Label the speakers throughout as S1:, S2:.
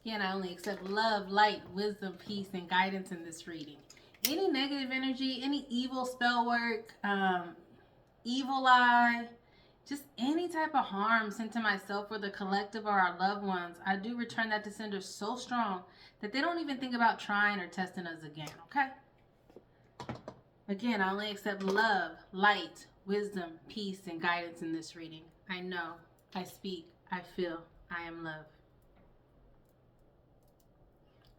S1: Again, I only accept love, light, wisdom, peace, and guidance in this reading. Any negative energy, any evil spell work, evil eye, just any type of harm sent to myself or the collective or our loved ones, I do return that to sender so strong that they don't even think about trying or testing us again, okay? Again, I only accept love, light, wisdom, peace, and guidance in this reading. I know, I speak, I feel, I am love.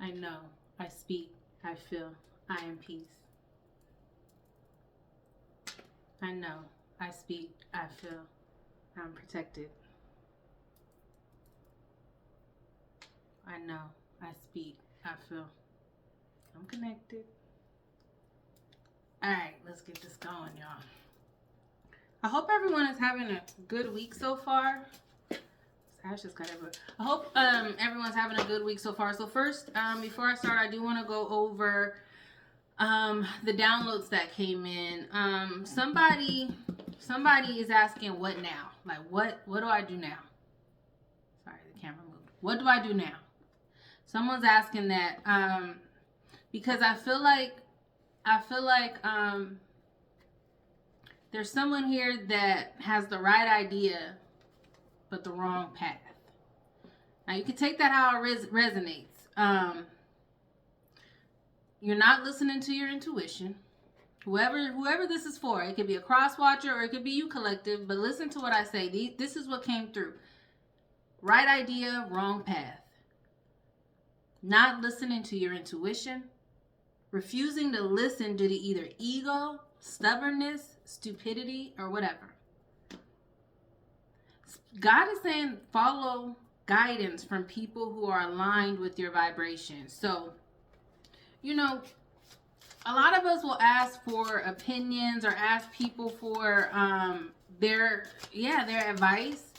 S1: I know, I speak, I feel, I am peace. I know, I speak, I feel, I'm protected. I know, I speak, I feel, I'm connected. All right, let's get this going, y'all. I hope everyone is having a good week so far. Ash just got everywhere. I hope everyone's having a good week so far. So first, before I start, I do want to go over the downloads that came in. Somebody is asking what now? Like what do I do now? Sorry, the camera moved. What do I do now? Someone's asking that because I feel like there's someone here that has the right idea but the wrong path. Now you can take that how it resonates. You're not listening to your intuition. Whoever this is for, it could be a cross watcher or it could be you collective, but listen to what I say. This is what came through. Right idea, wrong path. Not listening to your intuition. Refusing to listen due to either ego, stubbornness, stupidity, or whatever. God is saying follow guidance from people who are aligned with your vibration. So, you know, a lot of us will ask for opinions or ask people for their advice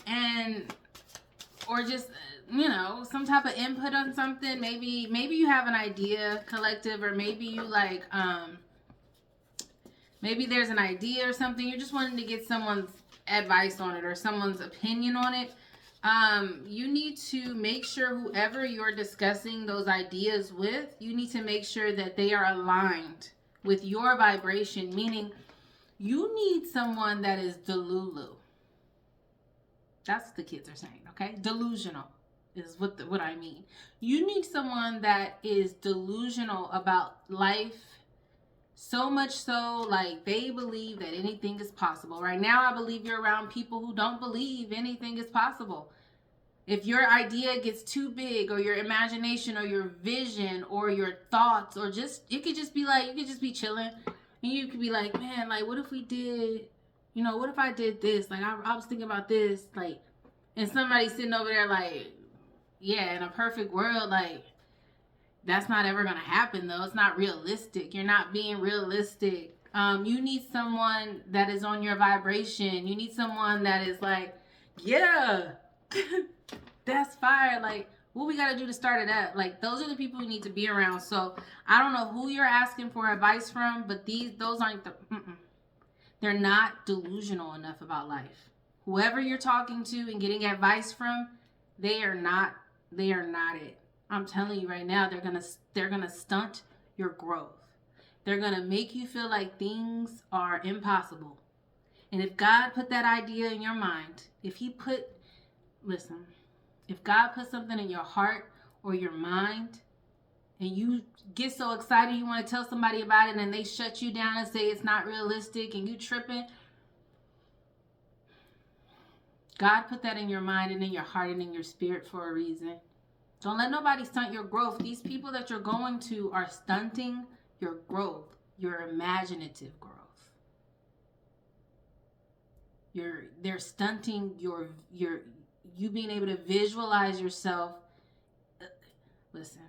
S1: and or just some type of input on something. Maybe you have an idea, collective, or maybe you like maybe there's an idea or something. You're just wanting to get someone's advice on it or someone's opinion on it. You need to make sure whoever you're discussing those ideas with, you need to make sure that they are aligned with your vibration, meaning you need someone that is delulu. That's what the kids are saying, okay? Delusional is what I mean. You need someone that is delusional about life, so much so like they believe that anything is possible. Right now, I believe you're around people who don't believe anything is possible. If your idea gets too big or your imagination or your vision or your thoughts or just, it could just be like, you could just be chilling and you could be like, man, like what if we did, what if I did this? Like I was thinking about this, like, and somebody's sitting over there like, yeah, in a perfect world, like, that's not ever going to happen, though. It's not realistic. You're not being realistic. You need someone that is on your vibration. You need someone that is like, yeah, that's fire. Like, what we got to do to start it up? Like, those are the people you need to be around. So, I don't know who you're asking for advice from, but those aren't they're not delusional enough about life. Whoever you're talking to and getting advice from, they are not it. I'm telling you right now, they're gonna stunt your growth. They're gonna make you feel like things are impossible. And if God put that idea in your mind, if God put something in your heart or your mind, and you get so excited you want to tell somebody about it, and they shut you down and say it's not realistic, and you tripping, God put that in your mind and in your heart and in your spirit for a reason. Don't let nobody stunt your growth. These people that you're going to are stunting your growth, your imaginative growth. They're stunting your you being able to visualize yourself. Listen.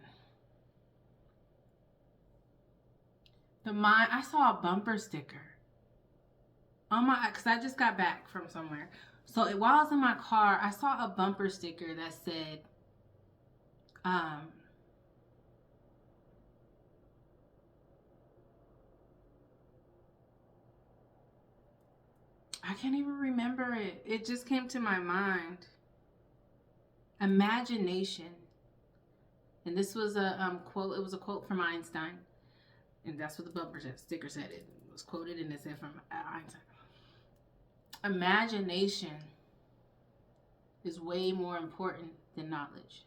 S1: I saw a bumper sticker on because I just got back from somewhere. So while I was in my car, I saw a bumper sticker that said, I can't even remember it. It just came to my mind. Imagination And this was a quote. It was a quote from Einstein, and that's what the bumper sticker said. It was quoted, and it said from Einstein. Imagination is way more important than knowledge.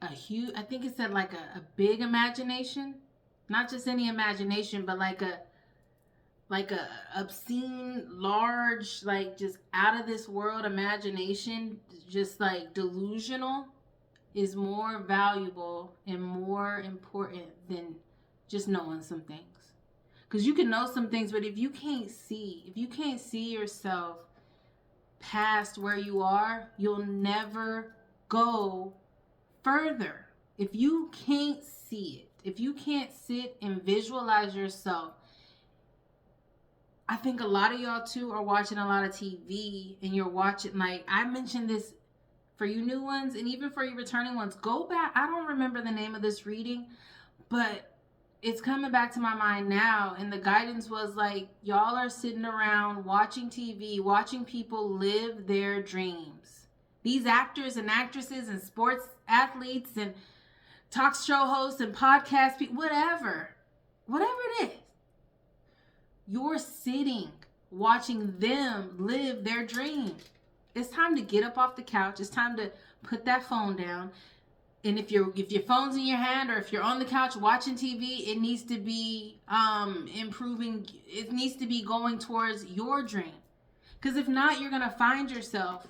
S1: I think it said like a big imagination, not just any imagination, but like a obscene, large, like just out of this world imagination, just like delusional, is more valuable and more important than just knowing some things. Because you can know some things, but if you can't see yourself past where you are, you'll never go further. If you can't see it, if you can't sit and visualize yourself, I think a lot of y'all too are watching a lot of TV, and you're watching, like I mentioned this for you new ones and even for you returning ones. Go back. I don't remember the name of this reading, but it's coming back to my mind now. And the guidance was like, y'all are sitting around watching TV, watching people live their dreams. These actors and actresses and sports athletes and talk show hosts and podcast people, whatever it is. You're sitting watching them live their dream. It's time to get up off the couch. It's time to put that phone down. And if your phone's in your hand, or if you're on the couch watching TV, it needs to be improving. It needs to be going towards your dream. Because if not, you're going to find yourself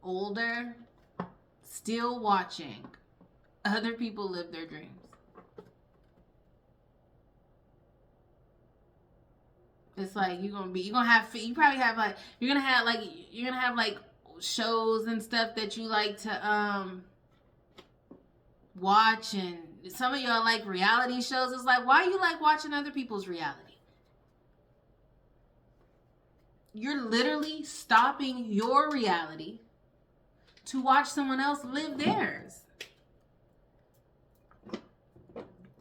S1: older, still watching other people live their dreams. It's like you're gonna have like shows and stuff that you like to watch, and some of y'all like reality shows. It's like, why you like watching other people's reality? You're literally stopping your reality to watch someone else live theirs.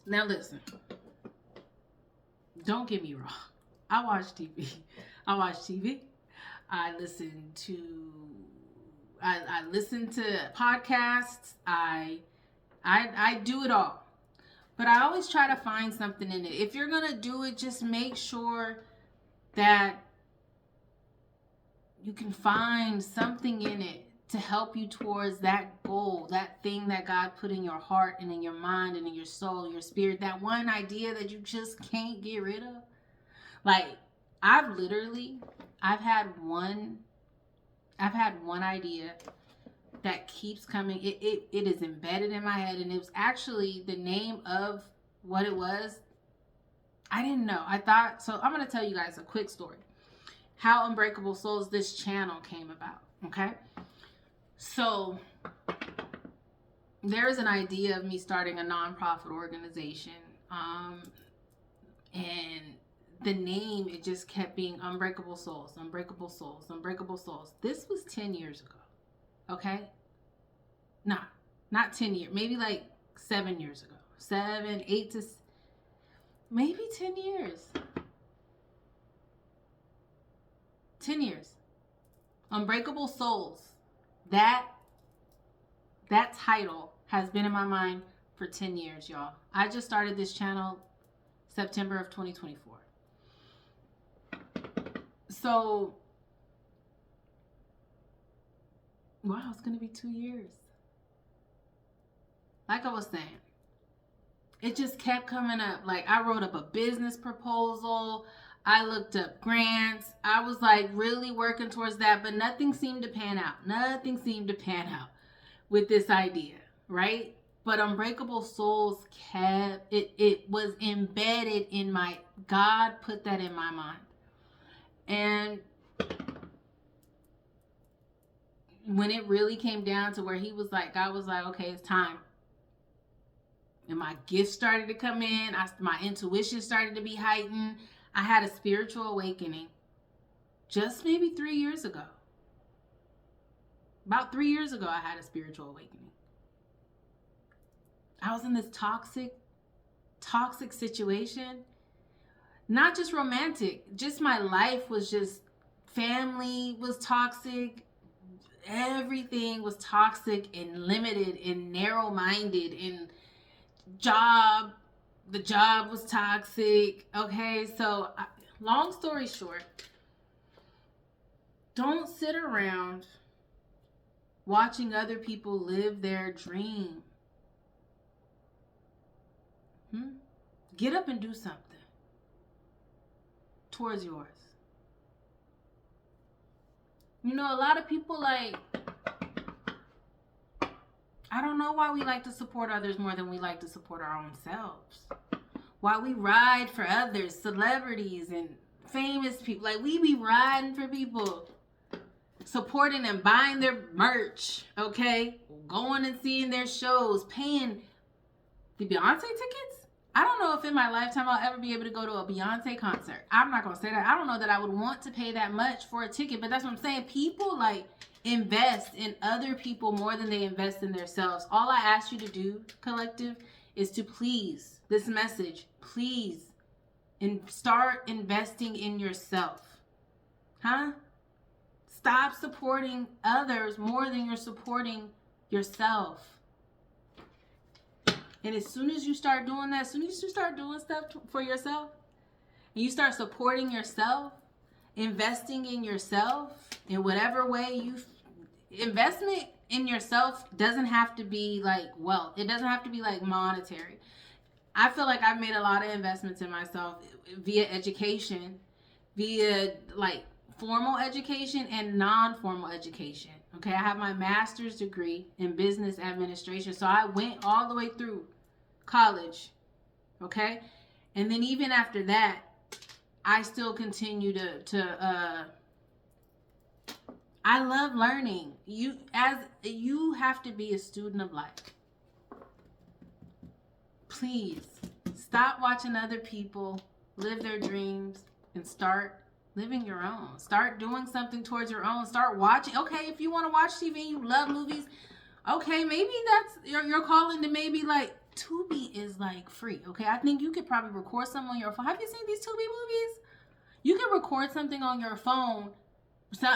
S1: Now listen, don't get me wrong. I watch TV. I listen to podcasts. I do it all. But I always try to find something in it. If you're going to do it, just make sure that you can find something in it to help you towards that goal, that thing that God put in your heart and in your mind and in your soul, your spirit, that one idea that you just can't get rid of. Like, I've had one idea that keeps coming. It is embedded in my head, and it was actually the name of what it was. I didn't know. So I'm going to tell you guys a quick story. How Unbreakable Souls, this channel, came about, okay? So there is an idea of me starting a nonprofit organization, and the name, it just kept being Unbreakable Souls, Unbreakable Souls, Unbreakable Souls. This was 10 years ago, okay? Not 10 years, maybe like 7 years ago. 7, 8 to maybe 10 years. 10 years. Unbreakable Souls. That title has been in my mind for 10 years, y'all. I just started this channel September of 2024. So, wow, it's going to be 2 years. Like I was saying, it just kept coming up. Like, I wrote up a business proposal. I looked up grants. I was like really working towards that, but nothing seemed to pan out. Nothing seemed to pan out with this idea, right? But Unbreakable Souls it was embedded in God put that in my mind. And when it really came down to where God was like, okay, it's time. And my gifts started to come in. My intuition started to be heightened. I had a spiritual awakening just maybe 3 years ago. About 3 years ago, I had a spiritual awakening. I was in this toxic situation. Not just romantic, just my life was just, family was toxic. everything was toxic and limited and narrow-minded, and the job was toxic. Okay, so long story short, don't sit around watching other people live their dream. Get up and do something towards yours. You know, a lot of people, like, I don't know why we like to support others more than we like to support our own selves. Why we ride for others, celebrities and famous people. Like, we be riding for people, supporting them, buying their merch, okay? Going and seeing their shows, paying the Beyonce tickets. I don't know if in my lifetime I'll ever be able to go to a Beyonce concert. I'm not going to say that. I don't know that I would want to pay that much for a ticket, but that's what I'm saying. People, like, invest in other people more than they invest in themselves. All I ask you to do, collective, is to please, this message, please, and start investing in yourself. Stop supporting others more than you're supporting yourself. And as soon as you start doing that, as soon as you start doing stuff for yourself, and you start supporting yourself, investing in yourself in whatever way investment in yourself doesn't have to be like wealth. It doesn't have to be like monetary. I feel like I've made a lot of investments in myself via education, via like formal education and non-formal education. Okay, I have my master's degree in business administration, so I went all the way through college. Okay, and then even after that, I still continue to I love learning. You have to be a student of life. Please stop watching other people live their dreams and start living your own. Start doing something towards your own. Start watching. Okay, if you want to watch TV and you love movies, okay, maybe that's your calling to maybe like Tubi is like free. Okay, I think you could probably record something on your phone. Have you seen these Tubi movies? You can record something on your phone. So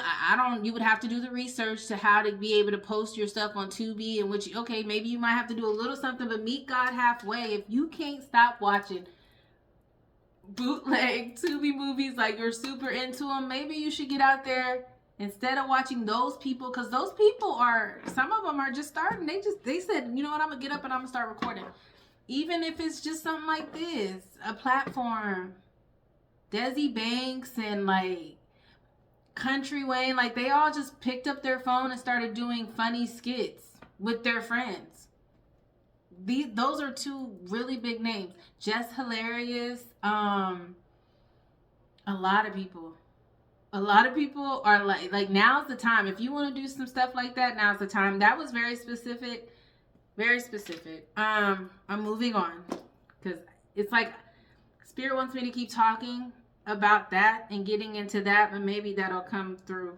S1: you would have to do the research to how to be able to post your stuff on Tubi, and which, okay, maybe you might have to do a little something, but meet God halfway. If you can't stop watching bootleg Tubi movies, like you're super into them, maybe you should get out there instead of watching those people, because those people some of them are just starting. They said, you know what, I'm gonna get up and I'm gonna start recording. Even if it's just something like this, a platform, Desi Banks and like Country Wayne, like they all just picked up their phone and started doing funny skits with their friends. Those are two really big names. Jess Hilarious. A lot of people are like now's the time. If you want to do some stuff like that, now's the time. That was very specific. I'm moving on because it's like Spirit wants me to keep talking about that and getting into that, but maybe that'll come through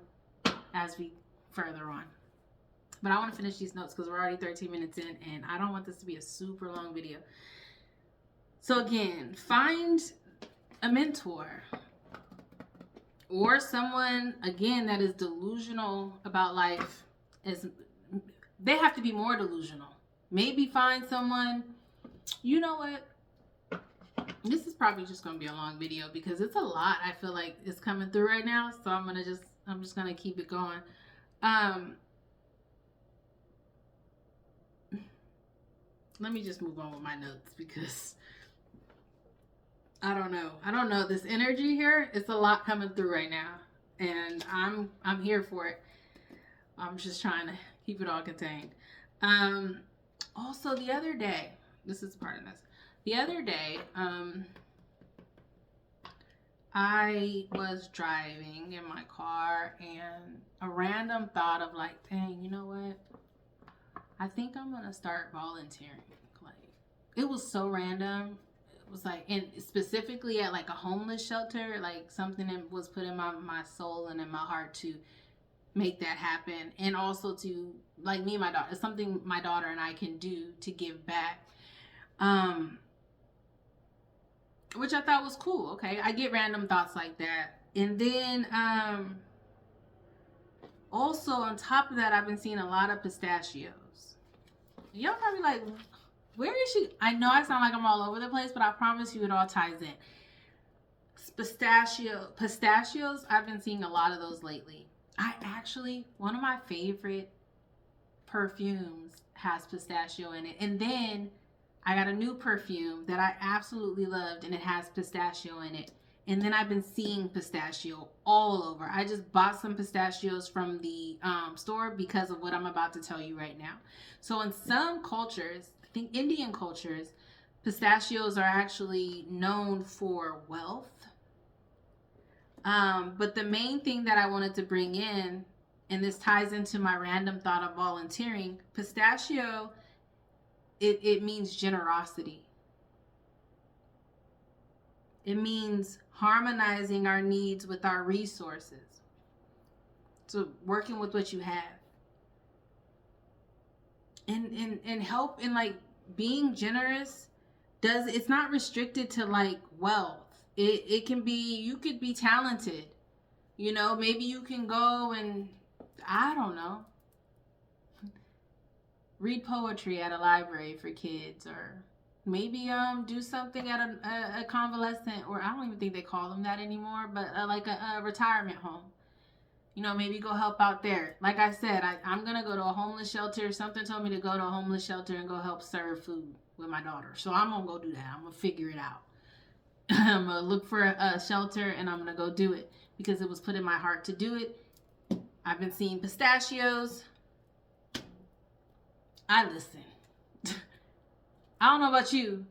S1: as we further on. But I want to finish these notes because we're already 13 minutes in and I don't want this to be a super long video. So again, find a mentor or someone, again, that is delusional about life. They have to be more delusional. Maybe find someone, you know what? This is probably just going to be a long video because it's a lot. I feel like it's coming through right now. So I'm just going to keep it going. Let me just move on with my notes because I don't know. This energy here, it's a lot coming through right now. And I'm here for it. I'm just trying to keep it all contained. Also the other day, this is part of this. The other day, I was driving in my car and a random thought of like, dang, you know what? I think I'm going to start volunteering. Like, it was so random. It was like, and specifically at like a homeless shelter, like something that was put in my soul and in my heart to make that happen. And also to, like me and my daughter, it's something my daughter and I can do to give back. Which I thought was cool. Okay, I get random thoughts like that. And then Also, on top of that, I've been seeing a lot of pistachios. Y'all probably like, where is she? I know I sound like I'm all over the place, but I promise you it all ties in. Pistachios, I've been seeing a lot of those lately. One of my favorite perfumes has pistachio in it. And then I got a new perfume that I absolutely loved and it has pistachio in it. And then I've been seeing pistachio all over. I just bought some pistachios from the store because of what I'm about to tell you right now. So in some cultures, I think Indian cultures, pistachios are actually known for wealth. But the main thing that I wanted to bring in, and this ties into my random thought of volunteering, pistachio, it means generosity. It means harmonizing our needs with our resources. So working with what you have. And help in like being generous it's not restricted to like wealth. It can be, you could be talented. You know, maybe you can go and, I don't know, read poetry at a library for kids, or maybe do something at a convalescent, or I don't even think they call them that anymore, but like a retirement home. You know, maybe go help out there. Like I said, I'm going to go to a homeless shelter. Something told me to go to a homeless shelter and go help serve food with my daughter. So I'm going to go do that. I'm going to figure it out. I'm going to look for a shelter and I'm going to go do it because it was put in my heart to do it. I've been seeing pistachios. I listen. I don't know about you,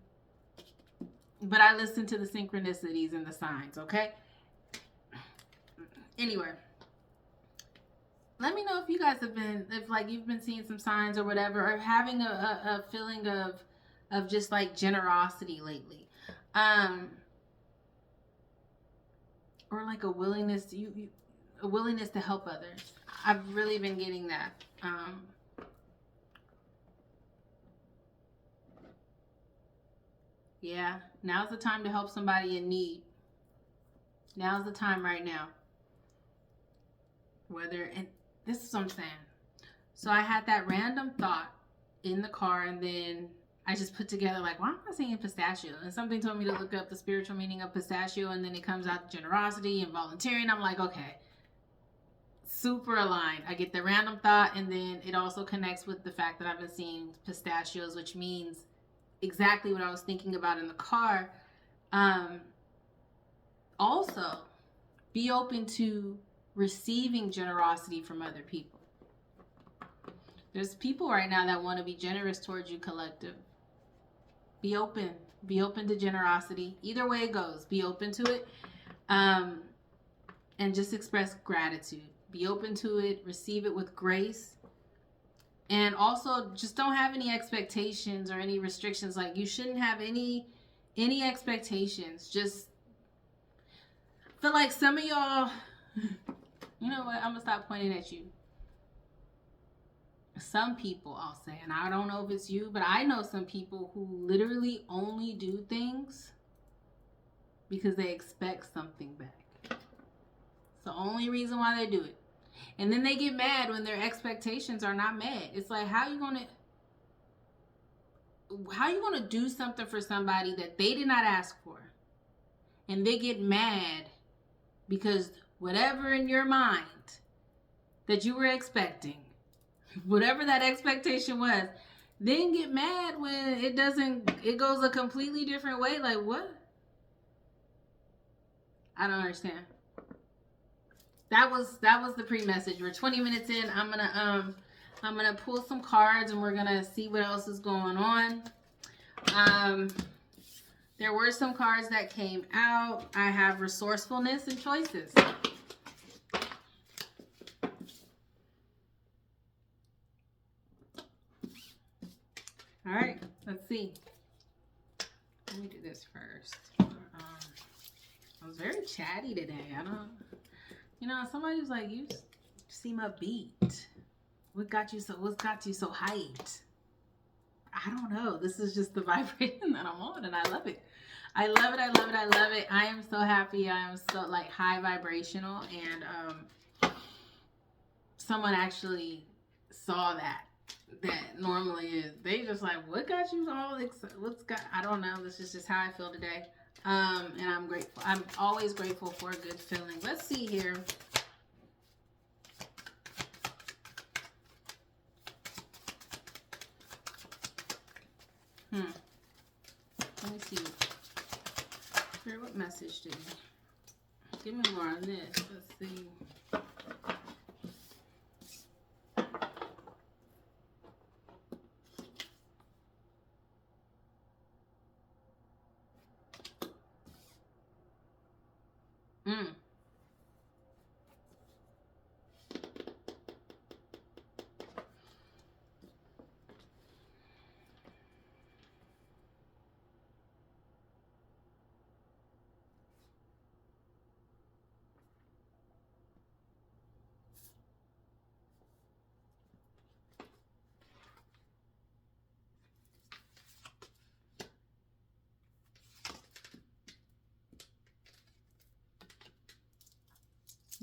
S1: but I listen to the synchronicities and the signs, okay? Anyway, let me know if you guys have been, if like you've been seeing some signs or whatever, or having a feeling of just like generosity lately. Or like a willingness to help others. I've really been getting that. Yeah, now's the time to help somebody in need. Now's the time right now. And this is what I'm saying. So I had that random thought in the car, and then I just put together like, why am I saying pistachio? And something told me to look up the spiritual meaning of pistachio, and then it comes out generosity and volunteering. I'm like, okay, super aligned. I get the random thought, and then it also connects with the fact that I've been seeing pistachios, which means exactly what I was thinking about in the car. Also, be open to receiving generosity from other people. There's people right now that want to be generous towards you, collective. Be open. Be open to generosity. Either way it goes, be open to it. And just express gratitude. Be open to it. Receive it with grace. And also, just don't have any expectations or any restrictions. Like, you shouldn't have any expectations. Just feel like some of y'all, you know what? I'm going to stop pointing at you. Some people, I'll say, and I don't know if it's you, but I know some people who literally only do things because they expect something back. It's the only reason why they do it. And then they get mad when their expectations are not met. It's like, how you gonna do something for somebody that they did not ask for? And they get mad because whatever in your mind that you were expecting, whatever that expectation was, then get mad when it goes a completely different way. Like, what? I don't understand. That was the pre-message. We're 20 minutes in. I'm gonna pull some cards and we're gonna see what else is going on. There were some cards that came out. I have resourcefulness and choices. All right, let's see. Let me do this first. I was very chatty today. Somebody was like, you seem upbeat. What got you so hyped? I don't know. This is just the vibration that I'm on, and I love it. I love it. I am so happy. I am so like high vibrational, and someone actually saw that normally is they just like, what got you all what's got, I don't know, this is just how I feel today. And I'm grateful. I'm always grateful for a good feeling. Let's see here. Let me see. Here, what message did you give me more on this? Let's see.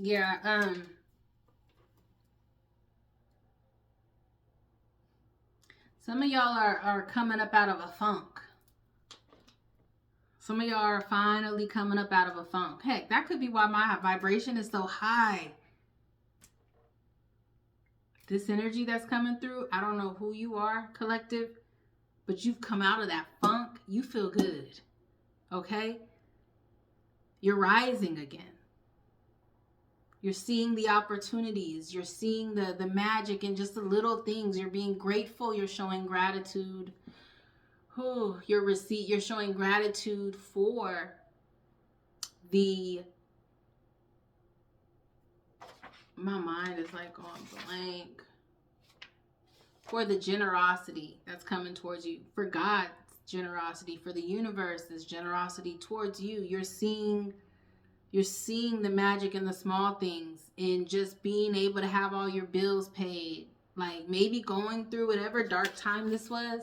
S1: Yeah, some of y'all are coming up out of a funk. Some of y'all are finally coming up out of a funk. Heck, that could be why my vibration is so high. This energy that's coming through, I don't know who you are, collective, but you've come out of that funk. You feel good. Okay? You're rising again. You're seeing the opportunities. You're seeing the magic in just the little things. You're being grateful. You're showing gratitude. You're showing gratitude for my mind is like on blank. For the generosity that's coming towards you. For God's generosity. For the universe's generosity towards you. You're seeing the magic in the small things, in just being able to have all your bills paid. Like maybe going through whatever dark time this was.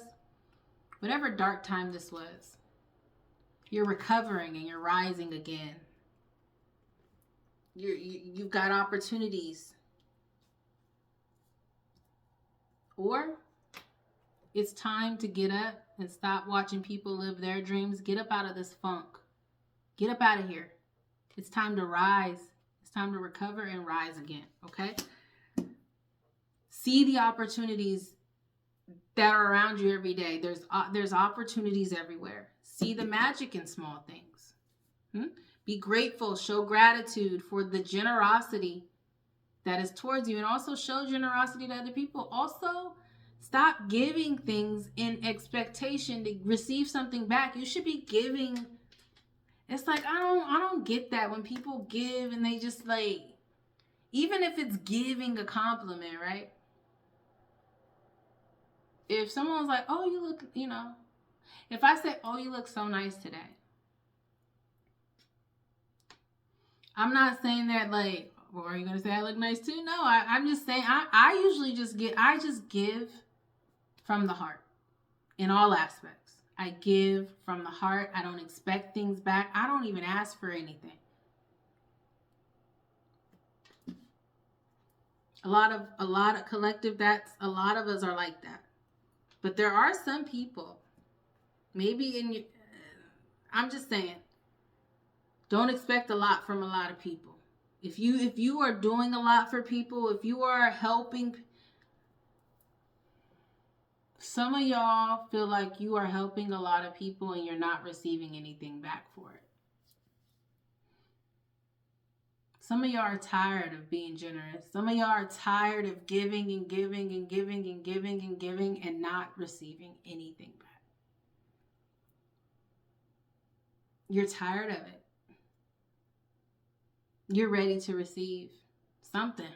S1: You're recovering and you're rising again. You've got opportunities. Or it's time to get up and stop watching people live their dreams. Get up out of this funk. Get up out of here. It's time to rise. It's time to recover and rise again, okay? See the opportunities that are around you every day. There's opportunities everywhere. See the magic in small things. Be grateful. Show gratitude for the generosity that is towards you, and also show generosity to other people. Also, stop giving things in expectation to receive something back. You should be giving. It's like, I don't get that when people give and they just like, even if it's giving a compliment, right? If someone's like, oh, you look, if I say, oh, you look so nice today. I'm not saying that like, well, are you going to say I look nice too? No, I'm just saying, I usually just give from the heart in all aspects. I give from the heart. I don't expect things back. I don't even ask for anything. A lot of collective, a lot of us are like that. But there are some people, maybe I'm just saying, don't expect a lot from a lot of people. If you are doing a lot for people, if you are helping, some of y'all feel like you are helping a lot of people and you're not receiving anything back for it. Some of y'all are tired of being generous. Some of y'all are tired of giving and giving and giving and giving and giving and not receiving anything back. You're tired of it. You're ready to receive something.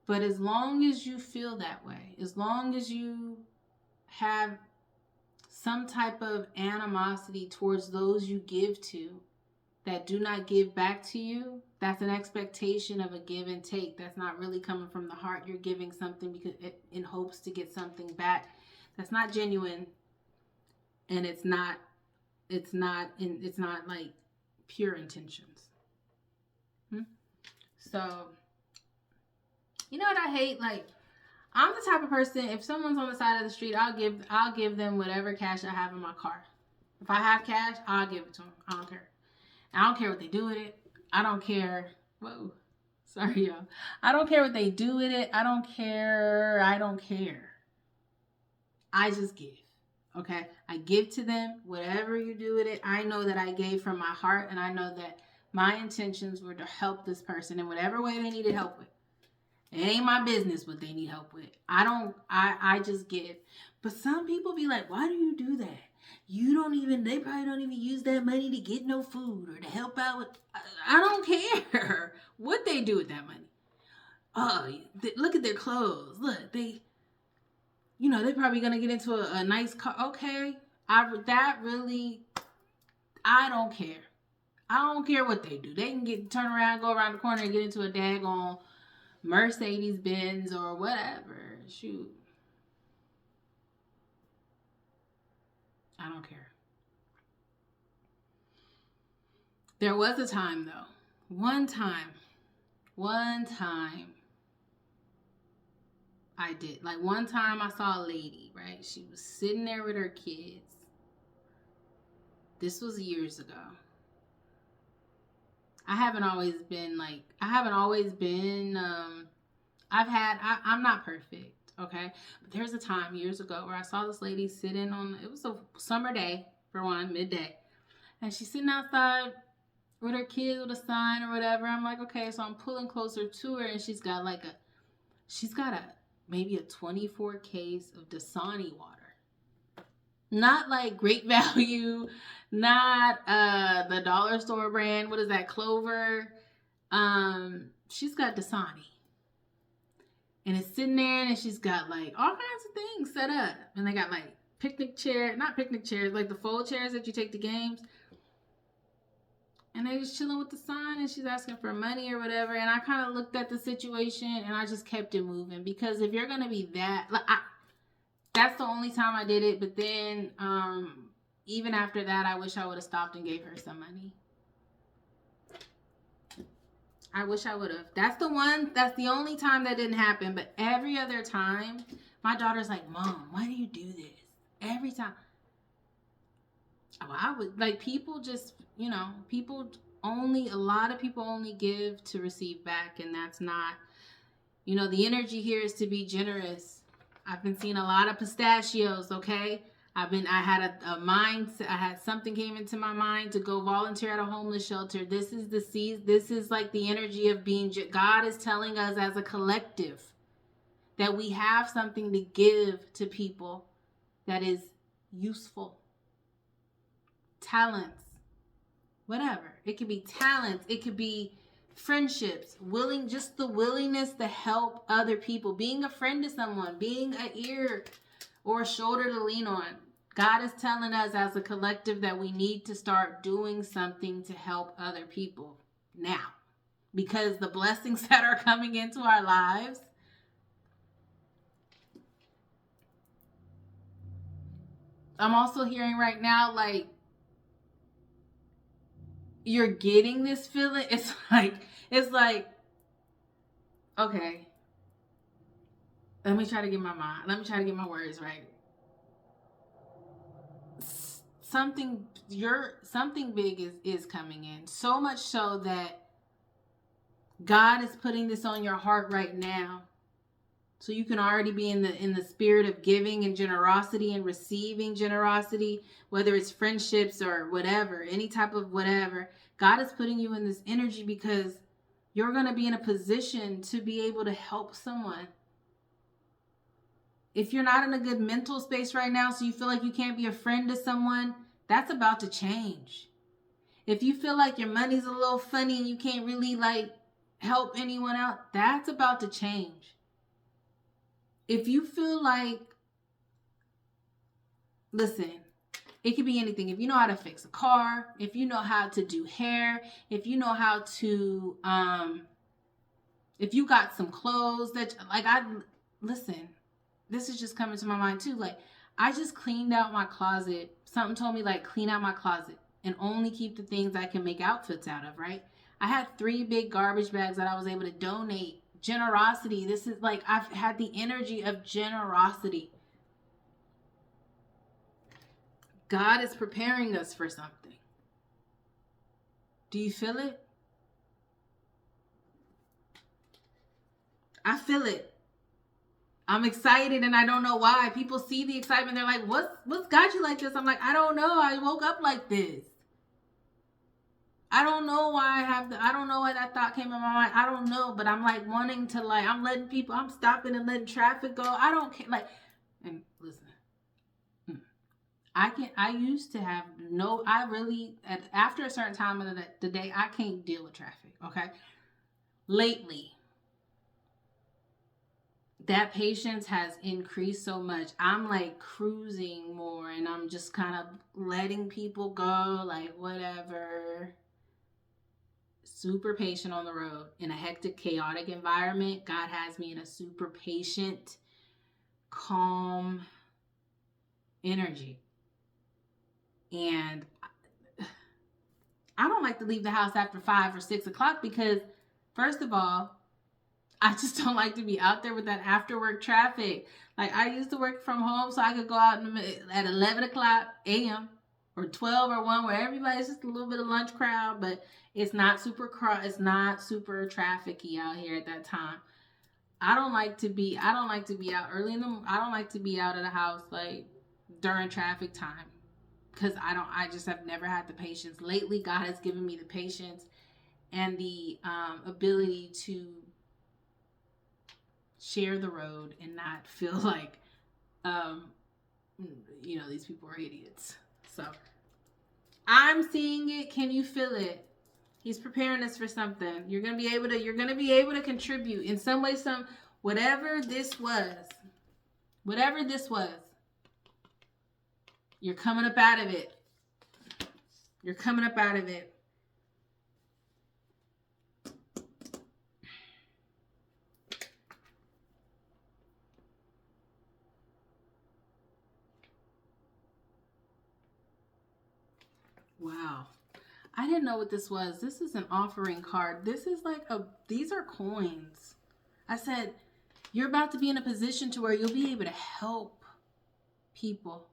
S1: But as long as you feel that way, as long as you have some type of animosity towards those you give to that do not give back to you, that's an expectation of a give and take. That's not really coming from the heart. You're giving something because in hopes to get something back. That's not genuine, and it's not like pure intentions. So, you know what I hate? Like, I'm the type of person, if someone's on the side of the street, I'll give them whatever cash I have in my car. If I have cash, I'll give it to them. I don't care. I don't care what they do with it. I don't care. Whoa. Sorry, y'all. I don't care what they do with it. I don't care. I don't care. I just give. Okay? I give to them. Whatever you do with it, I know that I gave from my heart, and I know that my intentions were to help this person in whatever way they needed help with. It ain't my business what they need help with. I just give. But some people be like, why do you do that? They probably don't even use that money to get no food or to help out with. I don't care what they do with that money. Oh, look at their clothes. Look, they're probably going to get into a nice car. Okay. I don't care. I don't care what they do. They can turn around, go around the corner and get into a daggone Mercedes Benz or whatever. Shoot. I don't care. There was a time though. One time I did. Like one time I saw a lady, right? She was sitting there with her kids. This was years ago. I'm not perfect, okay? But there's a time years ago where I saw this lady sitting it was a summer day, for one, midday. And she's sitting outside with her kid with a sign or whatever. I'm like, okay, so I'm pulling closer to her, and she's got maybe a 24 case of Dasani water. Not like Great Value, not the dollar store brand. What is that? Clover. She's got Dasani. And it's sitting there, and she's got like all kinds of things set up. And they got like not picnic chairs, like the fold chairs that you take to games. And they just chilling with the sign, and she's asking for money or whatever. And I kind of looked at the situation, and I just kept it moving. Because if you're going to be that's the only time I did it. But then, even after that, I wish I would have stopped and gave her some money. I wish I would have. That's the only time that didn't happen. But every other time, my daughter's like, Mom, why do you do this? Every time. Well, I would, like, people just, a lot of people only give to receive back. And that's not, the energy here is to be generous. I've been seeing a lot of pistachios, okay? I had something came into my mind to go volunteer at a homeless shelter. This is this is like the energy of being, God is telling us as a collective that we have something to give to people that is useful. Talents, whatever. It could be talents. It could be friendships, just the willingness to help other people, being a friend to someone, being an ear or a shoulder to lean on. God is telling us as a collective that we need to start doing something to help other people now, because the blessings that are coming into our lives, I'm also hearing right now, like, you're getting this feeling. It's like, okay, let me try to get my words right. Something big is coming in. So much so that God is putting this on your heart right now. So you can already be in the spirit of giving and generosity and receiving generosity, whether it's friendships or whatever, any type of whatever. God is putting you in this energy because you're going to be in a position to be able to help someone. If you're not in a good mental space right now, so you feel like you can't be a friend to someone, that's about to change. If you feel like your money's a little funny and you can't really help anyone out, that's about to change. If you feel like, listen, it could be anything. If you know how to fix a car, if you know how to do hair, if you know how to, if you got some clothes that, listen, this is just coming to my mind too. I just cleaned out my closet. Something told me clean out my closet and only keep the things I can make outfits out of, right? I had 3 big garbage bags that I was able to donate. Generosity. This is like, I've had the energy of generosity. God is preparing us for something. Do you feel it? I feel it. I'm excited and I don't know why. People see the excitement. They're like, what's got you like this? I'm like, I don't know. I woke up like this. I don't know why I don't know why that thought came in my mind. I don't know, but I'm like wanting to, like, I'm letting people, I'm stopping and letting traffic go. I don't care. Like, and listen, I used to have no, I really, after a certain time of the day, I can't deal with traffic. Okay. Lately, that patience has increased so much. I'm like cruising more and I'm just kind of letting people go, like, whatever. Super patient on the road in a hectic, chaotic environment. God has me in a super patient, calm energy. And I don't like to leave the house after 5 or 6 o'clock because, first of all, I just don't like to be out there with that after work traffic. Like, I used to work from home so I could go out at 11 o'clock a.m. or 12 or 1 where everybody's just a little bit of lunch crowd, but it's not super trafficy out here at that time. I don't like to be out early in the, I don't like to be out of the house like during traffic time because I just have never had the patience. Lately, God has given me the patience and the ability to share the road and not feel like, these people are idiots. So I'm seeing it. Can you feel it? He's preparing us for something. You're gonna be able to contribute in some way, whatever this was, you're coming up out of it. You're coming up out of it. Wow. I didn't know what this was. This is an offering card. This is like these are coins. I said, you're about to be in a position to where you'll be able to help people.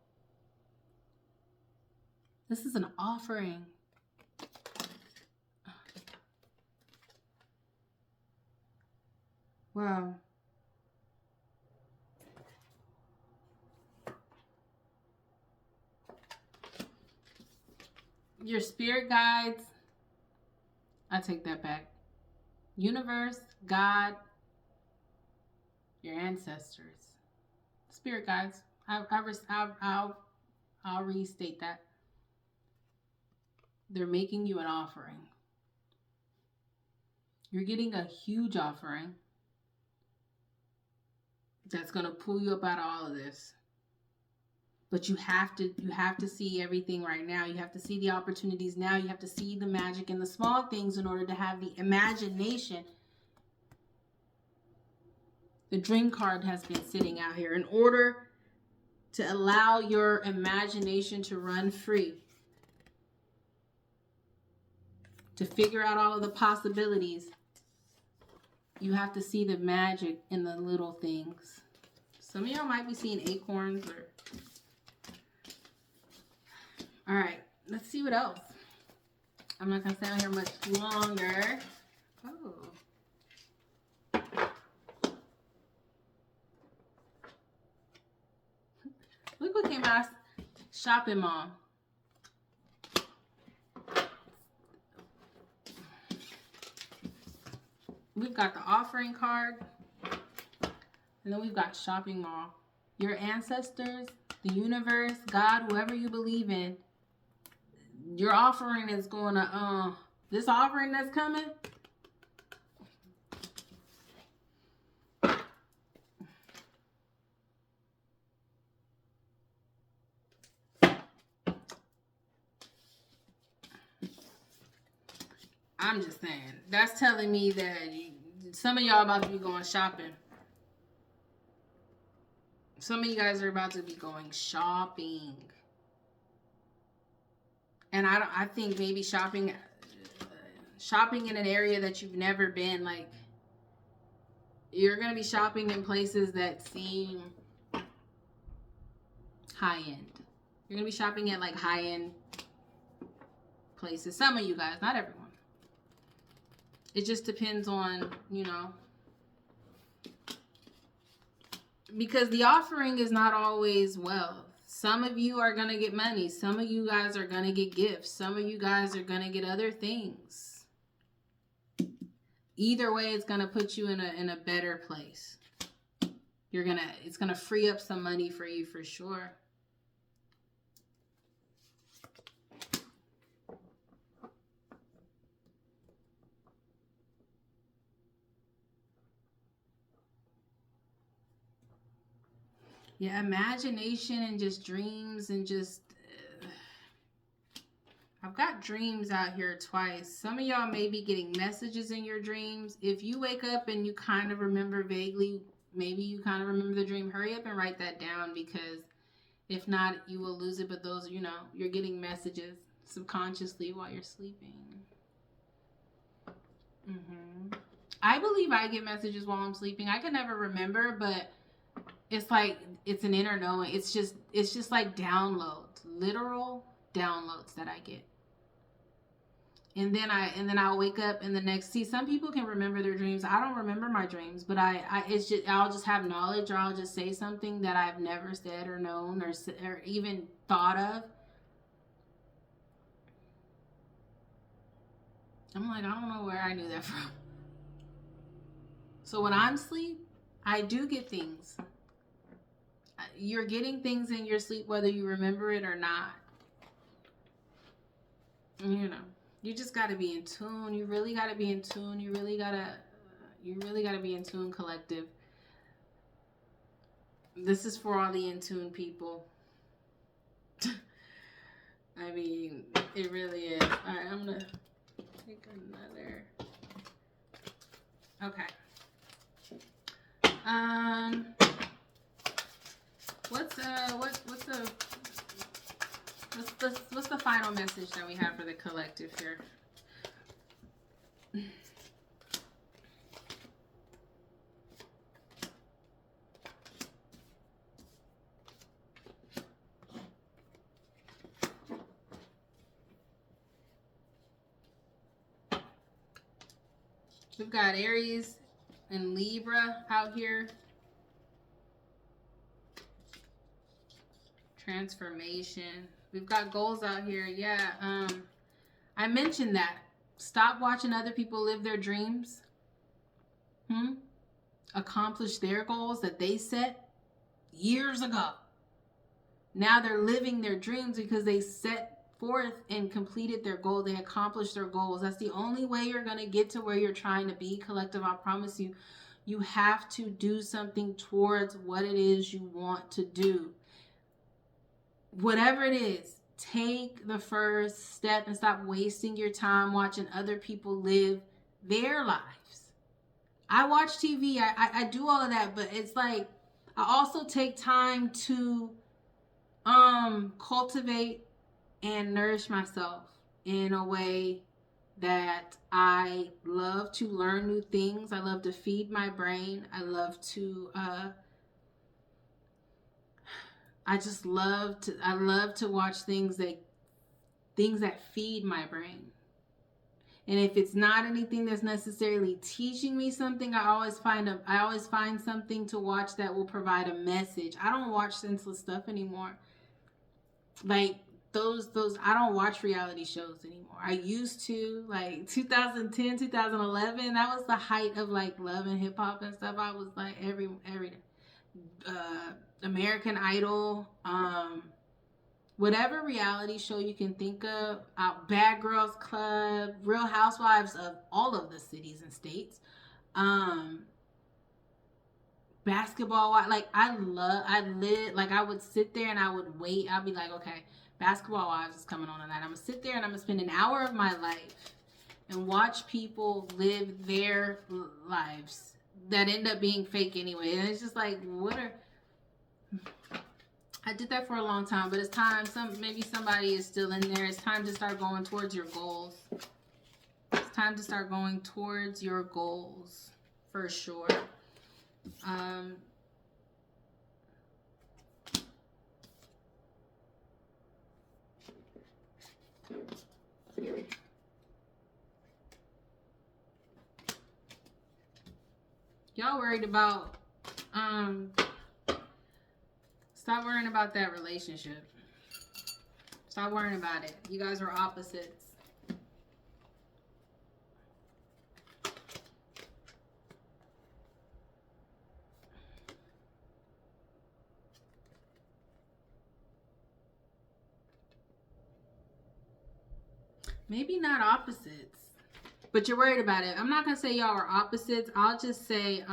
S1: This is an offering. Wow. Your spirit guides. I take that back. Universe, God, your ancestors, spirit guides. I'll restate that. They're making you an offering. You're getting a huge offering that's going to pull you up out of all of this. But you have to see everything right now. You have to see the opportunities now. You have to see the magic in the small things in order to have the imagination. The dream card has been sitting out here in order to allow your imagination to run free. To figure out all of the possibilities, you have to see the magic in the little things. Some of y'all might be seeing acorns or... All right, let's see what else. I'm not going to stay out here much longer. Oh. Look what came out. Shopping mall. We've got the offering card. And then we've got shopping mall. Your ancestors, the universe, God, whoever you believe in. Your offering is going to, this offering that's coming. I'm just saying, that's telling me that some of y'all about to be going shopping. Some of you guys are about to be going shopping. And I think maybe shopping, shopping in an area that you've never been. Like, you're going to be shopping in places that seem high end. You're going to be shopping at like high end places. Some of you guys, not everyone. It just depends on, you know, because the offering is not always wealth. Some of you are going to get money. Some of you guys are going to get gifts. Some of you guys are going to get other things. Either way, it's going to put you in a better place. It's going to free up some money for you for sure. Yeah, imagination and just dreams and just... I've got dreams out here twice. Some of y'all may be getting messages in your dreams. If you wake up and you kind of remember vaguely, maybe you kind of remember the dream, hurry up and write that down, because if not, you will lose it. But those, you know, you're getting messages subconsciously while you're sleeping. I believe I get messages while I'm sleeping. I can never remember, but it's like, it's an inner knowing. It's just like downloads, literal downloads that I get. And then I'll wake up in the next, see, some people can remember their dreams. I don't remember my dreams, but I'll just have knowledge, or I'll just say something that I've never said or known or even thought of. I'm like, I don't know where I knew that from. So when I'm asleep, I do get things. You're getting things in your sleep whether you remember it or not. You know, you just got to be in tune. You really got to be in tune. You really got to be in tune, collective. This is for all the in tune people. I mean, it really is. All right, I'm going to take another. Okay. What's the final message that we have for the collective here? We've got Aries and Libra out here. Transformation. We've got goals out here. Yeah. I mentioned that. Stop watching other people live their dreams. Accomplish their goals that they set years ago. Now they're living their dreams because they set forth and completed their goal. They accomplished their goals. That's the only way you're going to get to where you're trying to be, collective. I promise you. You have to do something towards what it is you want to do. Whatever it is, take the first step and stop wasting your time watching other people live their lives. I watch TV. I do all of that, but it's like I also take time to cultivate and nourish myself in a way that I love to learn new things. I love to feed my brain. I love to I love to watch things that feed my brain. And if it's not anything that's necessarily teaching me something, I always find something to watch that will provide a message. I don't watch senseless stuff anymore. Like those I don't watch reality shows anymore. I used to, like 2010, 2011, that was the height of like love and hip hop and stuff. I was like every American Idol, whatever reality show you can think of, Bad Girls Club, Real Housewives of all of the cities and states, basketball, like I would sit there and I would wait. I'd be like, okay, Basketball Wives is coming on tonight. I'm gonna sit there and I'm gonna spend an hour of my life and watch people live their lives that end up being fake anyway. And it's just like, I did that for a long time, but it's time. Maybe somebody is still in there. It's time to start going towards your goals. It's time to start going towards your goals, for sure. Y'all worried about, stop worrying about that relationship. Stop worrying about it. You guys are opposites. Maybe not opposites, but you're worried about it. I'm not going to say y'all are opposites. I'll just say,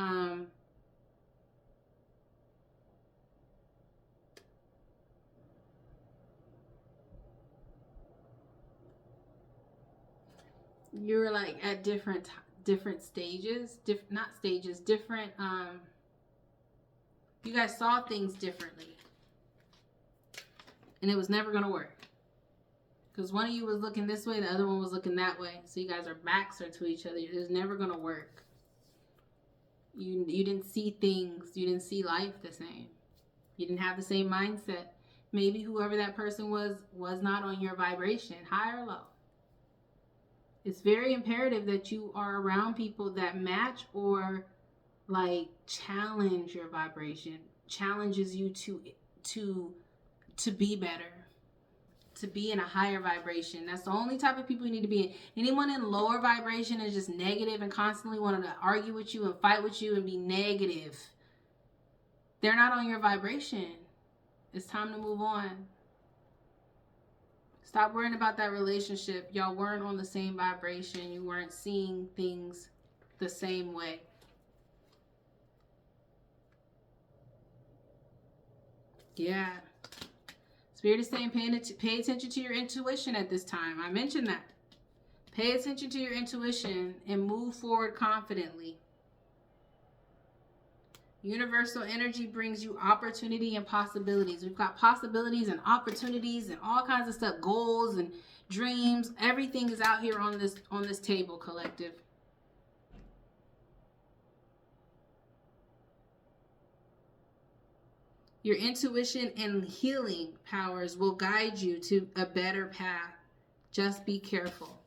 S1: you're like at different stages, not stages, different, you guys saw things differently, and it was never going to work. Because one of you was looking this way, the other one was looking that way. So you guys are backs are to each other. It was never going to work. You didn't see things. You didn't see life the same. You didn't have the same mindset. Maybe whoever that person was not on your vibration, high or low. It's very imperative that you are around people that match or like challenge your vibration, challenges you to be better, to be in a higher vibration. That's the only type of people you need to be in. Anyone in lower vibration is just negative and constantly wanting to argue with you and fight with you and be negative. They're not on your vibration. It's time to move on. Stop worrying about that relationship. Y'all weren't on the same vibration. You weren't seeing things the same way. Yeah. Spirit is saying pay attention to your intuition at this time. I mentioned that. Pay attention to your intuition and move forward confidently. Universal energy brings you opportunity and possibilities. We've got possibilities and opportunities and all kinds of stuff, goals and dreams. Everything is out here on this table, collective. Your intuition and healing powers will guide you to a better path. Just be careful.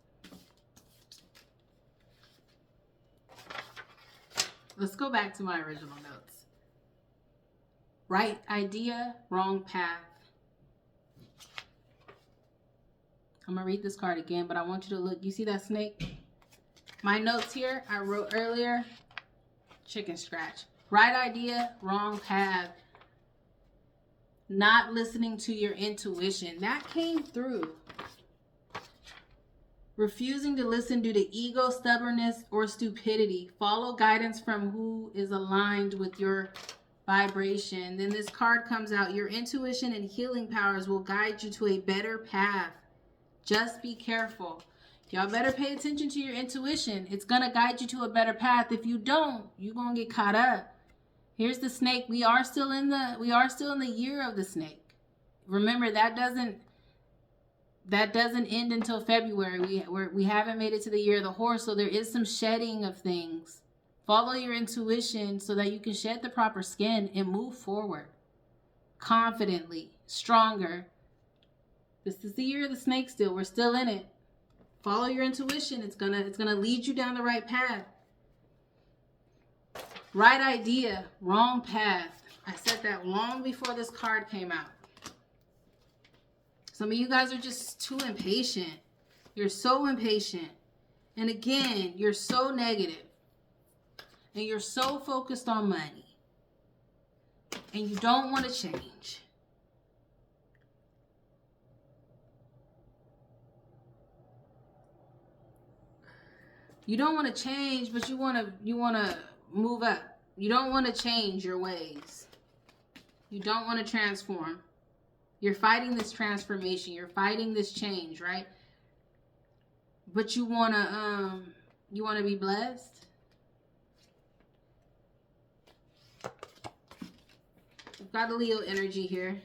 S1: Let's go back to my original notes. Right idea, wrong path. I'm going to read this card again, but I want you to look. You see that snake? My notes here, I wrote earlier, chicken scratch. Right idea, wrong path. Not listening to your intuition. That came through. Refusing to listen due to ego, stubbornness, or stupidity. Follow guidance from who is aligned with your vibration. Then this card comes out. Your intuition and healing powers will guide you to a better path. Just be careful. Y'all better pay attention to your intuition. It's going to guide you to a better path. If you don't, you're going to get caught up. Here's the snake. We are still in the year of the snake. Remember, that doesn't end until February. We haven't made it to the year of the horse, so there is some shedding of things. Follow your intuition so that you can shed the proper skin and move forward confidently, stronger. This is the year of the snake still. We're still in it. Follow your intuition. It's gonna lead you down the right path. Right idea, wrong path. I said that long before this card came out. Some of you guys are just too impatient. You're so impatient. And again, you're so negative. And you're so focused on money. And you don't want to change. You don't want to change, but you want to move up. You don't want to change your ways. You don't want to transform. You're fighting this transformation. You're fighting this change, right? But you want to be blessed. We've got a Leo energy here.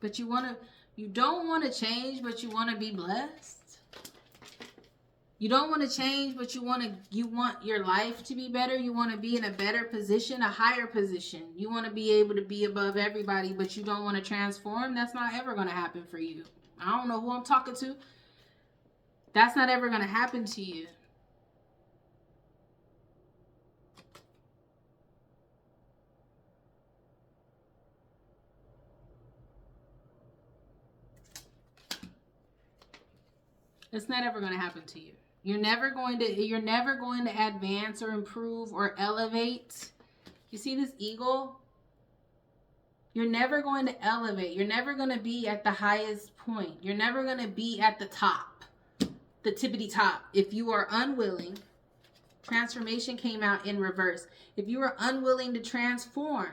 S1: But you don't want to change, but you want to be blessed. You don't want to change, but you want your life to be better. You want to be in a better position, a higher position. You want to be able to be above everybody, but you don't want to transform. That's not ever going to happen for you. I don't know who I'm talking to. That's not ever going to happen to you. It's not ever going to happen to you. You're never going to advance or improve or elevate. You see this eagle? You're never going to elevate. You're never going to be at the highest point. You're never going to be at the top, the tippity top. If you are unwilling, transformation came out in reverse. If you are unwilling to transform,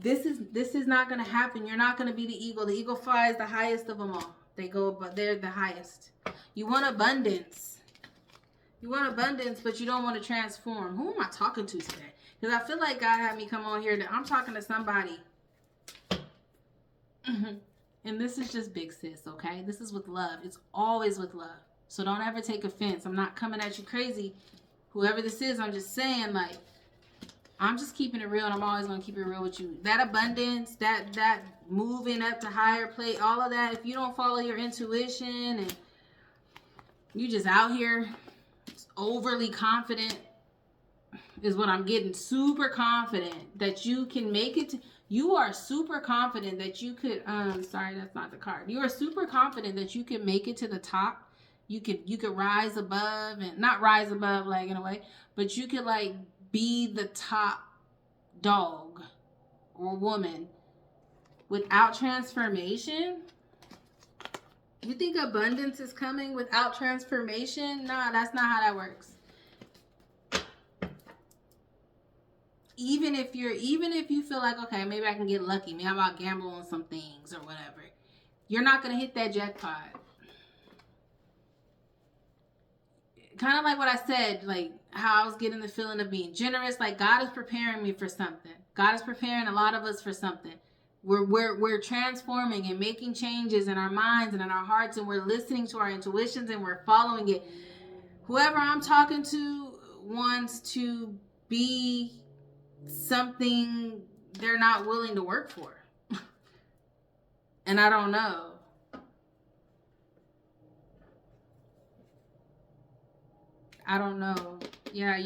S1: this is not going to happen. You're not going to be the eagle. The eagle flies the highest of them all. They're the highest. You want abundance. You want abundance, but you don't want to transform. Who am I talking to today? Because I feel like God had me come on here that I'm talking to somebody. And this is just big sis, okay? This is with love. It's always with love. So don't ever take offense. I'm not coming at you crazy. Whoever this is, I'm just saying, like, I'm just keeping it real, and I'm always going to keep it real with you. That abundance, that moving up to higher plate, all of that, if you don't follow your intuition and you just out here overly confident, is what I'm getting. Super confident that you can make it. You are super confident that you could, sorry, that's not the card. You are super confident that you can make it to the top. You could rise above, and not rise above like in a way, but you could like be the top dog or woman without transformation. You think abundance is coming without transformation? Nah, that's not how that works. Even if you feel like, okay, maybe I can get lucky, maybe I'll gamble on some things or whatever, you're not gonna hit that jackpot. Kind of like what I said, like how I was getting the feeling of being generous. Like God is preparing me for something. God is preparing a lot of us for something. We're transforming and making changes in our minds and in our hearts, and we're listening to our intuitions and we're following it. Whoever I'm talking to wants to be something they're not willing to work for. And I don't know. I don't know. Yeah,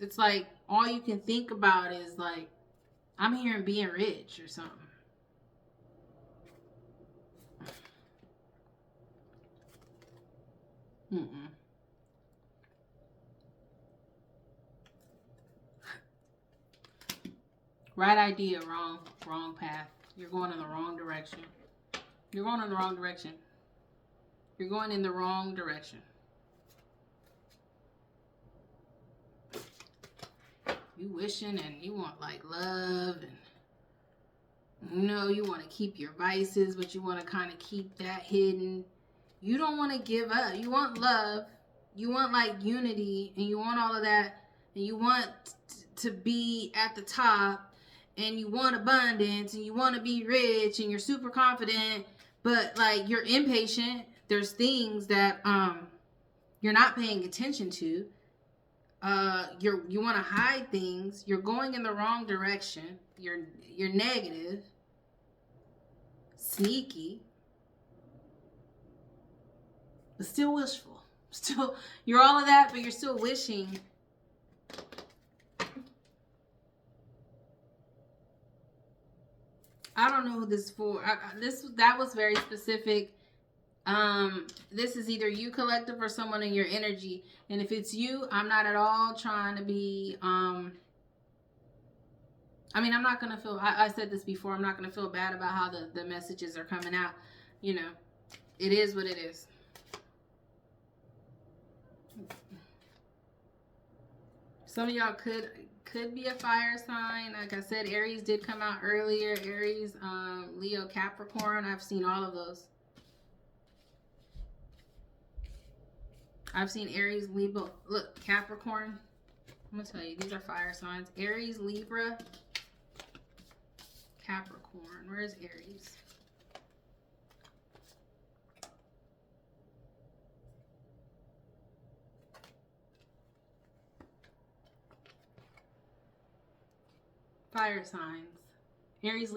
S1: it's like all you can think about is like, I'm hearing being rich or something. Right idea, wrong path. You're going in the wrong direction. You're going in the wrong direction. You're going in the wrong direction. You wishing and you want like love, and you want to keep your vices, but you want to kind of keep that hidden. You don't want to give up. You want love. You want like unity, and you want all of that, and you want to be at the top, and you want abundance, and you want to be rich, and you're super confident, but like you're impatient. There's things that you're not paying attention to. You want to hide things. You're going in the wrong direction. You're negative, sneaky, but still wishful. Still, you're all of that, but you're still wishing. I don't know who this is for. That was very specific. This is either you, collective, or someone in your energy. And if it's you, I'm not at all trying to be, I'm not going to feel, I said this before, I'm not going to feel bad about how the messages are coming out. It is what it is. Some of y'all could be a fire sign. Like I said, Aries did come out earlier. Aries, Leo, Capricorn. I've seen all of those. I've seen Aries, Libra. Look, Capricorn. I'm going to tell you, these are fire signs. Aries, Libra, Capricorn. Where's Aries? Fire signs. Aries,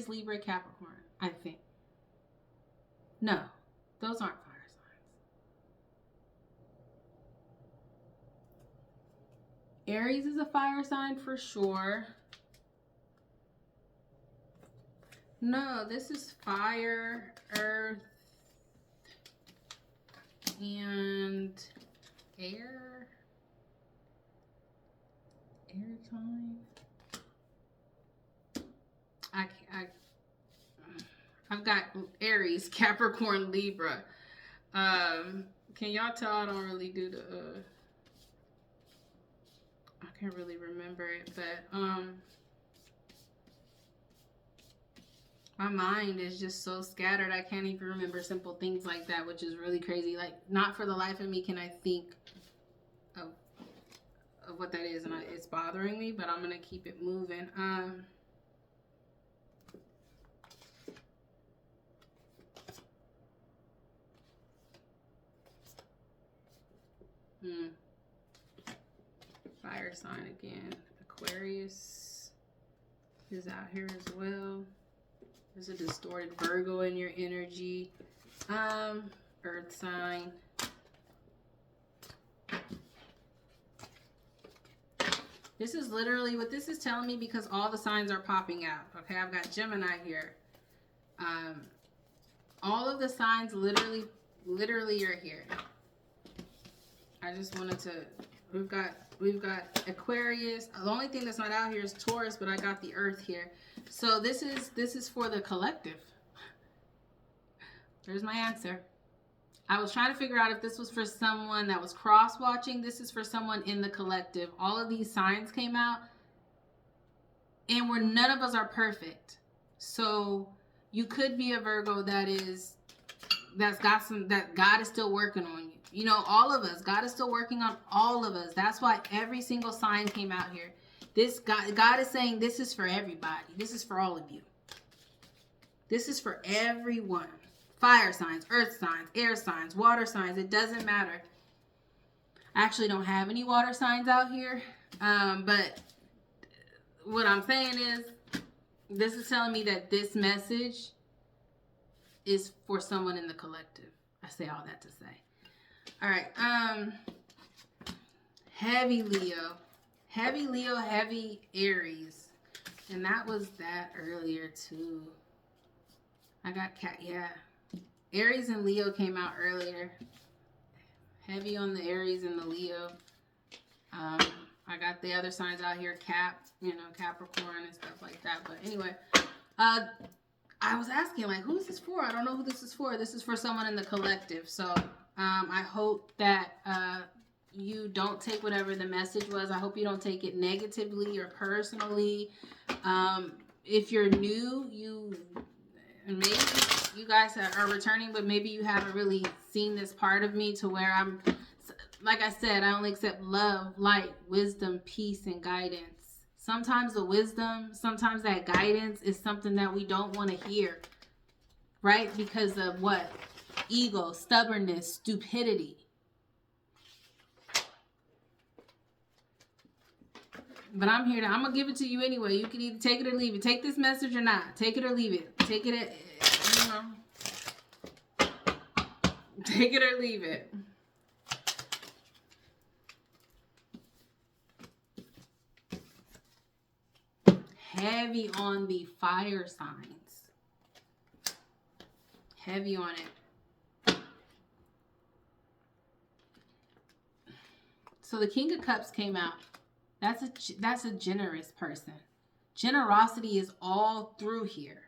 S1: Libra, Capricorn, I think. No, those aren't fire signs. Aries is a fire sign for sure. No, this is fire, earth, and air. Air sign. I've got Aries, Capricorn, Libra. Can y'all tell I don't really do the I can't really remember it, but my mind is just so scattered I can't even remember simple things like that, which is really crazy. Like, not for the life of me can I think of what that is, and it's bothering me, but I'm gonna keep it moving. Fire sign again. Aquarius is out here as well. There's a distorted Virgo in your energy. Earth sign. This is literally what this is telling me, because all the signs are popping out. Okay, I've got Gemini here. All of the signs literally are here. I just wanted to, we've got Aquarius. The only thing that's not out here is Taurus, but I got the Earth here. So this is for the collective. There's my answer. I was trying to figure out if this was for someone that was cross-watching. This is for someone in the collective. All of these signs came out, and none of us are perfect. So you could be a Virgo that God is still working on you. You know, all of us. God is still working on all of us. That's why every single sign came out here. This God is saying this is for everybody. This is for all of you. This is for everyone. Fire signs, earth signs, air signs, water signs. It doesn't matter. I actually don't have any water signs out here. But what I'm saying is, this is telling me that this message is for someone in the collective. I say all that to say. All right. Heavy Leo. Heavy Leo, heavy Aries. And that was that earlier too. I got yeah. Aries and Leo came out earlier. Heavy on the Aries and the Leo. I got the other signs out here, Capricorn and stuff like that. But anyway, I was asking, like, who's this for? I don't know who this is for. This is for someone in the collective. So I hope that you don't take whatever the message was. I hope you don't take it negatively or personally. If you're new, maybe you guys are returning, but maybe you haven't really seen this part of me to where I'm, like I said, I only accept love, light, wisdom, peace, and guidance. Sometimes the wisdom, sometimes that guidance is something that we don't want to hear, right? Because of what? Ego, stubbornness, stupidity. But I'm here I'm going to give it to you anyway. You can either take it or leave it. Take this message or not. Take it or leave it. Take it or leave it. Heavy on the fire signs. Heavy on it. So the King of Cups came out. That's a generous person. Generosity is all through here.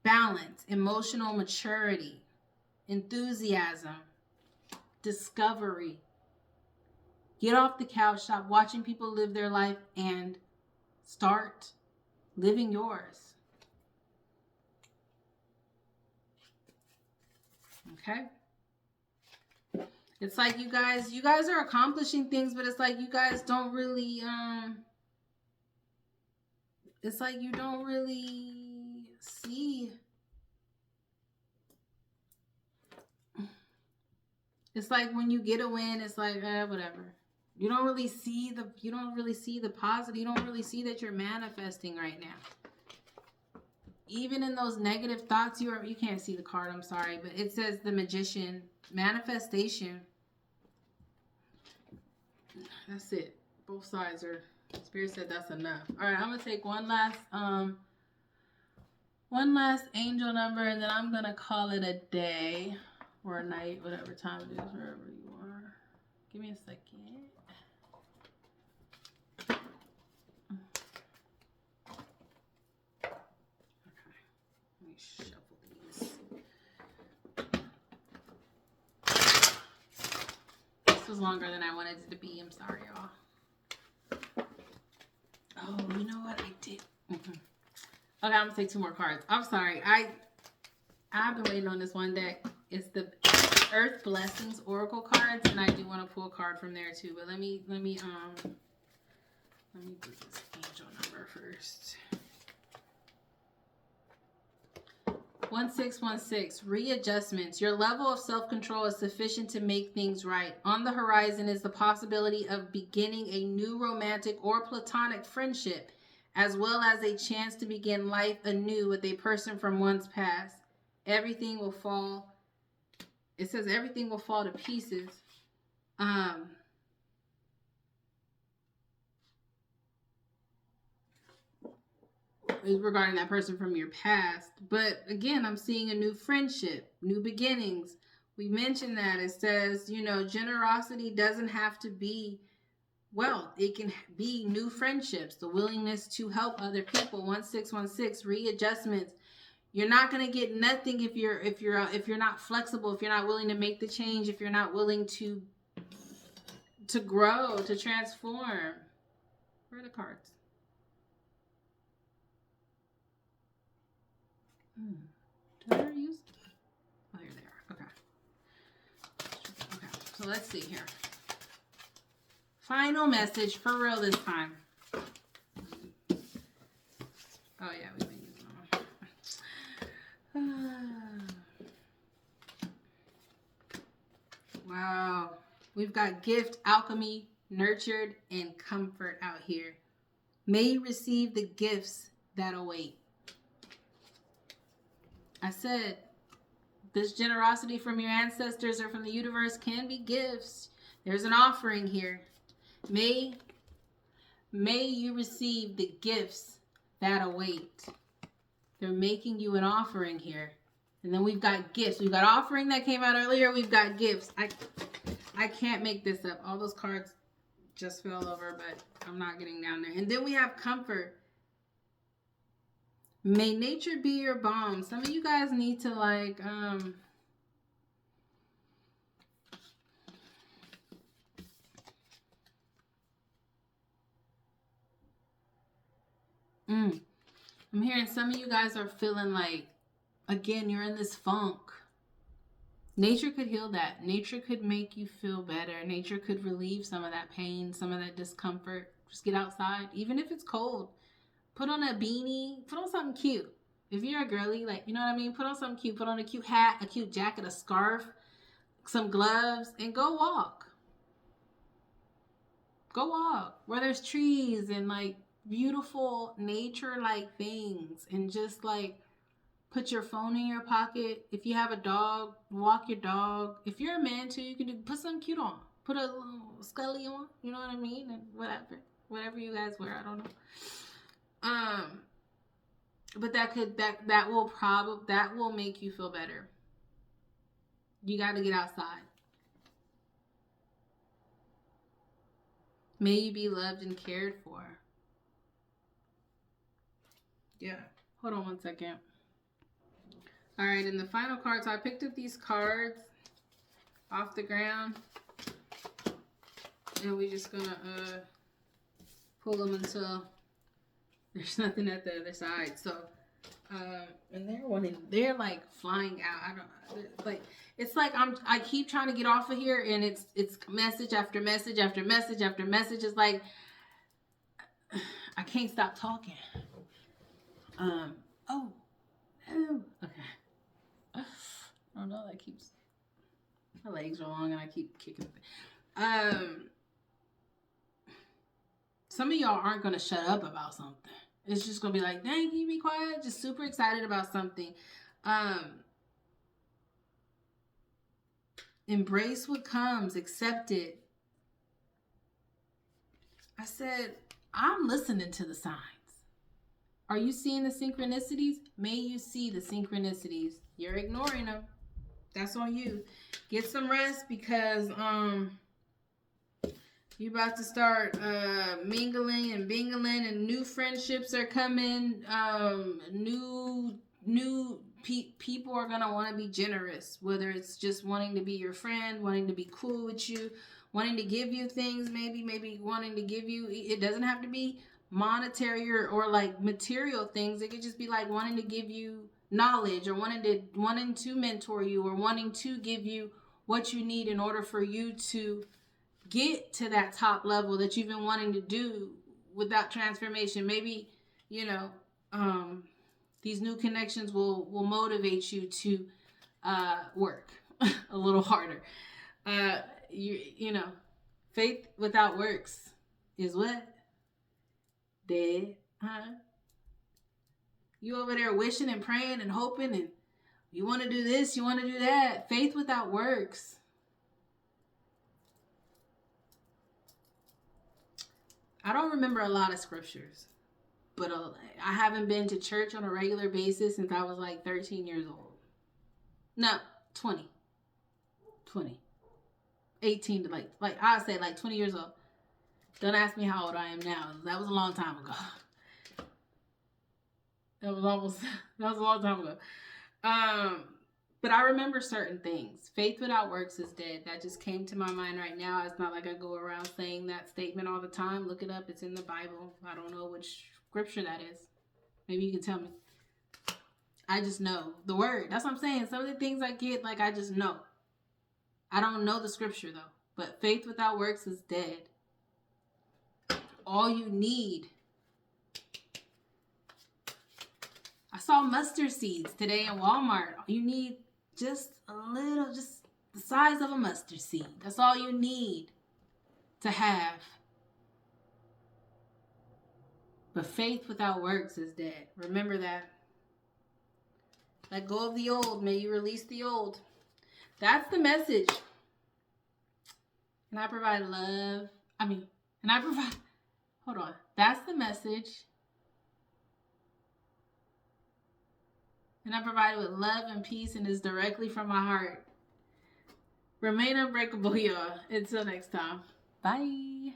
S1: Balance, emotional maturity, enthusiasm, discovery. Get off the couch, stop watching people live their life, and start living yours. Okay? It's like you guys are accomplishing things, but it's like you guys don't really it's like you don't really see. It's like when you get a win, it's like, whatever. You don't really see the positive. You don't really see that you're manifesting right now. Even in those negative thoughts, you can't see the card, I'm sorry, but it says the Magician, manifestation. That's it. Both sides are, Spirit said that's enough. All right, I'm gonna take one last angel number, and then I'm gonna call it a day or a night, whatever time it is, wherever you are. Give me a second. Was longer than I wanted it to be. I'm sorry, y'all. Oh, you know what? I did. Okay, I'm gonna take 2 more cards. I'm sorry. I've been waiting on this one deck. It's the Earth Blessings Oracle cards, and I do want to pull a card from there too. But let me do this angel number first. 1616, readjustments. Your level of self-control is sufficient to make things right. On the horizon is the possibility of beginning a new romantic or platonic friendship, as well as a chance to begin life anew with a person from one's past. Everything will fall. It says everything will fall to pieces. Regarding that person from your past. But again, I'm seeing a new friendship, new beginnings. We mentioned that. It says, generosity doesn't have to be wealth. It can be new friendships, the willingness to help other people. 1616, readjustments. You're not going to get nothing if you're not flexible, if you're not willing to make the change, if you're not willing to grow, to transform. Where are the cards? Did I already use? Oh, here they are. Okay. So let's see here. Final message for real this time. Oh yeah, we've been using them. Wow. We've got gift, alchemy, nurtured, and comfort out here. May you receive the gifts that await. I said, this generosity from your ancestors or from the universe can be gifts. There's an offering here. May you receive the gifts that await. They're making you an offering here. And then we've got gifts. We've got offering that came out earlier. We've got gifts. I can't make this up. All those cards just fell over, but I'm not getting down there. And then we have comfort. May nature be your balm. Some of you guys need to I'm hearing some of you guys are feeling like, again, you're in this funk. Nature could heal that. Nature could make you feel better. Nature could relieve some of that pain, some of that discomfort. Just get outside, even if it's cold. Put on a beanie. Put on something cute. If you're a girly, you know what I mean? Put on something cute. Put on a cute hat, a cute jacket, a scarf, some gloves, and go walk. Go walk where there's trees and beautiful nature-like things, and just put your phone in your pocket. If you have a dog, walk your dog. If you're a man too, you can put something cute on. Put a little scully on. You know what I mean? And whatever you guys wear, I don't know. But that will make you feel better. You got to get outside. May you be loved and cared for. Yeah. Hold on one second. All right, and the final card. So I picked up these cards off the ground, and we're just gonna pull them until there's nothing at the other side. So, and they're flying out. I don't it's like I keep trying to get off of here, and it's message after message after message after message. It's like I can't stop talking. Oh, no. Okay. I don't know. That keeps my legs are long and I keep kicking. Some of y'all aren't gonna shut up about something. It's just gonna be like, dang, can you be quiet? Just super excited about something. Embrace what comes, accept it. I said, I'm listening to the signs. Are you seeing the synchronicities? May you see the synchronicities. You're ignoring them. That's on you. Get some rest because you about to start mingling and bingling, and new friendships are coming. New people are gonna want to be generous, whether it's just wanting to be your friend, wanting to be cool with you, wanting to give you things, maybe wanting to give you. It doesn't have to be monetary or like material things. It could just be like wanting to give you knowledge, or wanting to mentor you, or wanting to give you what you need in order for you to get to that top level that you've been wanting to do without transformation. Maybe, these new connections will motivate you to work a little harder. Faith without works is what? Dead. You over there wishing and praying and hoping, and you want to do this, you want to do that. Faith without works. I don't remember a lot of scriptures, but I haven't been to church on a regular basis since I was like 13 years old. No, 20. 18 to like I say like 20 years old. Don't ask me how old I am now. That was a long time ago. That was a long time ago. But I remember certain things. Faith without works is dead. That just came to my mind right now. It's not like I go around saying that statement all the time. Look it up. It's in the Bible. I don't know which scripture that is. Maybe you can tell me. I just know the word. That's what I'm saying. Some of the things I get, like, I just know. I don't know the scripture though. But faith without works is dead. All you need. I saw mustard seeds today in Walmart. You need just a little, just the size of a mustard seed. That's all you need to have. But faith without works is dead. Remember that. Let go of the old. May you release the old. That's the message. And I provide love. Hold on. That's the message. And I provide it with love and peace, and it's directly from my heart. Remain unbreakable, y'all. Until next time. Bye.